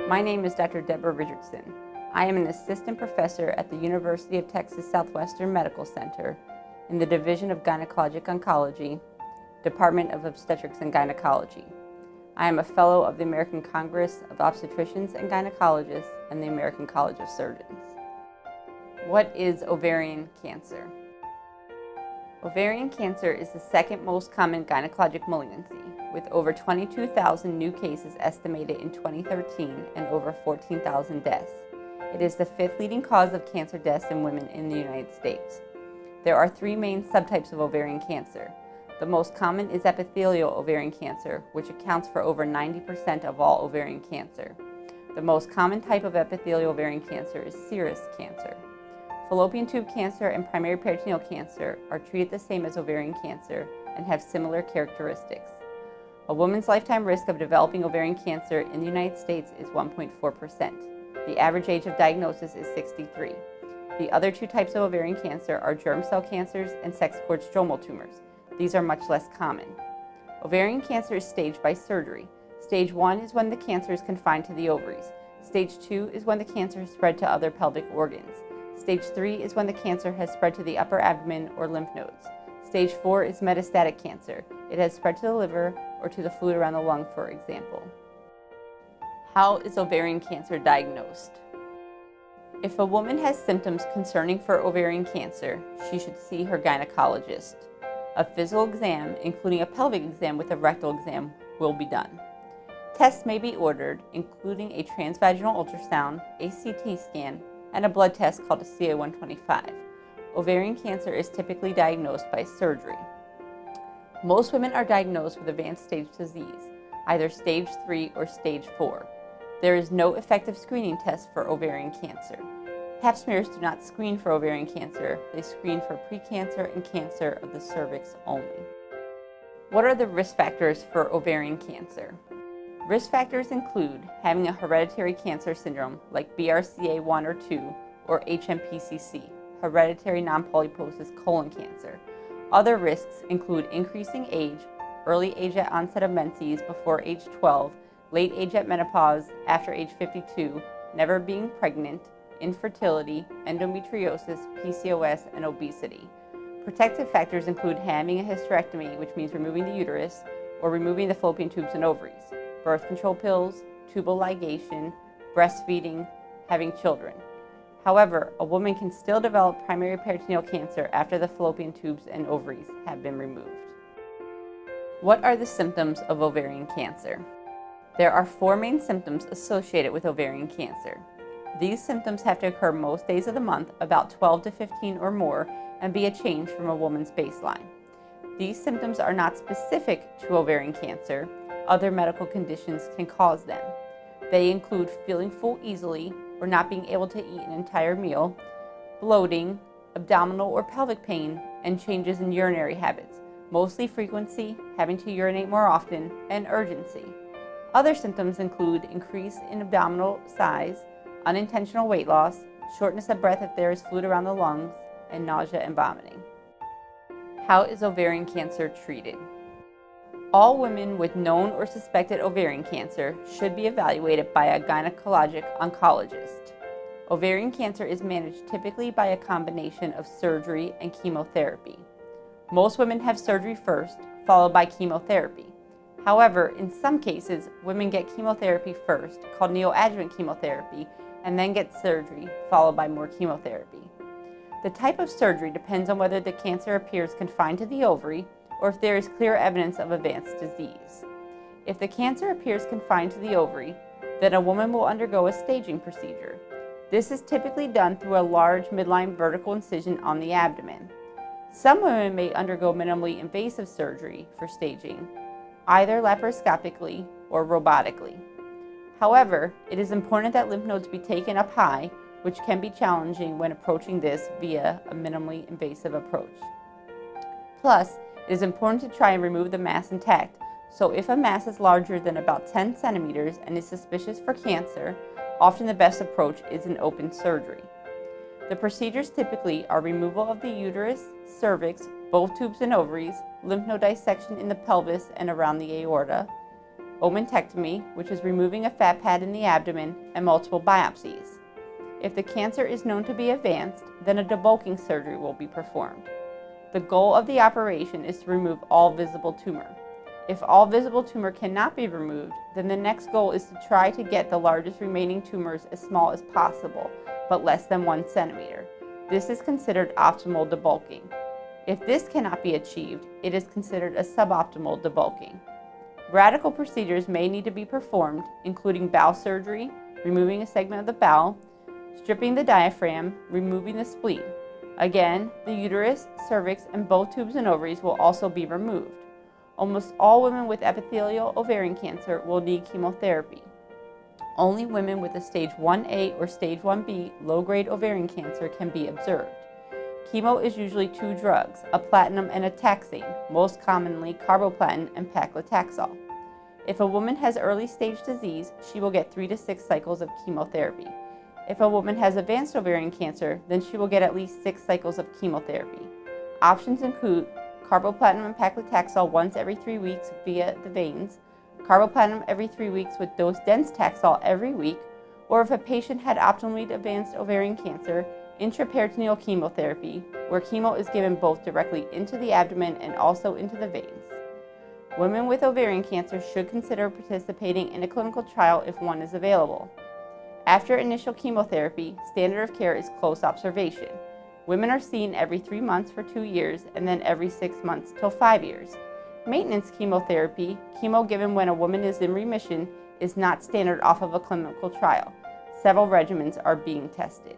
My name is Dr. Debra Richardson. I am an assistant professor at the University of Texas Southwestern Medical Center in the Division of Gynecologic Oncology, Department of Obstetrics and Gynecology. I am a fellow of the American Congress of Obstetricians and Gynecologists and the American College of Surgeons. What is ovarian cancer? Ovarian cancer is the second most common gynecologic malignancy, with over 22,000 new cases estimated in 2013 and over 14,000 deaths. It is the fifth leading cause of cancer deaths in women in the United States. There are three main subtypes of ovarian cancer. The most common is epithelial ovarian cancer, which accounts for over 90% of all ovarian cancer. The most common type of epithelial ovarian cancer is serous cancer. Fallopian tube cancer and primary peritoneal cancer are treated the same as ovarian cancer and have similar characteristics. A woman's lifetime risk of developing ovarian cancer in the United States is 1.4%. The average age of diagnosis is 63. The other two types of ovarian cancer are germ cell cancers and sex cord stromal tumors. These are much less common. Ovarian cancer is staged by surgery. Stage 1 is when the cancer is confined to the ovaries. Stage 2 is when the cancer has spread to other pelvic organs. Stage 3 is when the cancer has spread to the upper abdomen or lymph nodes. Stage 4 is metastatic cancer. It has spread to the liver or to the fluid around the lung, for example. How is ovarian cancer diagnosed? If a woman has symptoms concerning for ovarian cancer, she should see her gynecologist. A physical exam, including a pelvic exam with a rectal exam, will be done. Tests may be ordered, including a transvaginal ultrasound, a CT scan, and a blood test called a CA-125. Ovarian cancer is typically diagnosed by surgery. Most women are diagnosed with advanced stage disease, either stage 3 or stage 4. There is no effective screening test for ovarian cancer. Pap smears do not screen for ovarian cancer. They screen for precancer and cancer of the cervix only. What are the risk factors for ovarian cancer? Risk factors include having a hereditary cancer syndrome like BRCA1 or 2 or HNPCC, hereditary non-polyposis colon cancer. Other risks include increasing age, early age at onset of menses before age 12, late age at menopause after age 52, never being pregnant, infertility, endometriosis, PCOS, and obesity. Protective factors include having a hysterectomy, which means removing the uterus, or removing the fallopian tubes and ovaries, birth control pills, tubal ligation, breastfeeding, having children. However, a woman can still develop primary peritoneal cancer after the fallopian tubes and ovaries have been removed. What are the symptoms of ovarian cancer? There are four main symptoms associated with ovarian cancer. These symptoms have to occur most days of the month, about 12 to 15 or more, and be a change from a woman's baseline. These symptoms are not specific to ovarian cancer. Other medical conditions can cause them. They include feeling full easily or not being able to eat an entire meal, bloating, abdominal or pelvic pain, and changes in urinary habits, mostly frequency, having to urinate more often, and urgency. Other symptoms include increase in abdominal size, unintentional weight loss, shortness of breath if there is fluid around the lungs, and nausea and vomiting. How is ovarian cancer treated? All women with known or suspected ovarian cancer should be evaluated by a gynecologic oncologist. Ovarian cancer is managed typically by a combination of surgery and chemotherapy. Most women have surgery first, followed by chemotherapy. However, in some cases, women get chemotherapy first, called neoadjuvant chemotherapy, and then get surgery, followed by more chemotherapy. The type of surgery depends on whether the cancer appears confined to the ovary or if there is clear evidence of advanced disease. If the cancer appears confined to the ovary, then a woman will undergo a staging procedure. This is typically done through a large midline vertical incision on the abdomen. Some women may undergo minimally invasive surgery for staging, either laparoscopically or robotically. However, it is important that lymph nodes be taken up high, which can be challenging when approaching this via a minimally invasive approach. Plus, it is important to try and remove the mass intact, so if a mass is larger than about 10 centimeters and is suspicious for cancer, often the best approach is an open surgery. The procedures typically are removal of the uterus, cervix, both tubes and ovaries, lymph node dissection in the pelvis and around the aorta, omentectomy, which is removing a fat pad in the abdomen, and multiple biopsies. If the cancer is known to be advanced, then a debulking surgery will be performed. The goal of the operation is to remove all visible tumor. If all visible tumor cannot be removed, then the next goal is to try to get the largest remaining tumors as small as possible, but less than 1 centimeter. This is considered optimal debulking. If this cannot be achieved, it is considered a suboptimal debulking. Radical procedures may need to be performed, including bowel surgery, removing a segment of the bowel, stripping the diaphragm, removing the spleen. Again, the uterus, cervix, and both tubes and ovaries will also be removed. Almost all women with epithelial ovarian cancer will need chemotherapy. Only women with a stage 1A or stage 1B low-grade ovarian cancer can be observed. Chemo is usually 2 drugs, a platinum and a taxane, most commonly carboplatin and paclitaxel. If a woman has early-stage disease, she will get 3 to 6 cycles of chemotherapy. If a woman has advanced ovarian cancer, then she will get at least 6 cycles of chemotherapy. Options include carboplatin and paclitaxel once every 3 weeks via the veins, carboplatin every 3 weeks with dose-dense Taxol every week, or if a patient had optimally advanced ovarian cancer, intraperitoneal chemotherapy, where chemo is given both directly into the abdomen and also into the veins. Women with ovarian cancer should consider participating in a clinical trial if one is available. After initial chemotherapy, standard of care is close observation. Women are seen every 3 months for 2 years and then every 6 months till 5 years. Maintenance chemotherapy, chemo given when a woman is in remission, is not standard off of a clinical trial. Several regimens are being tested.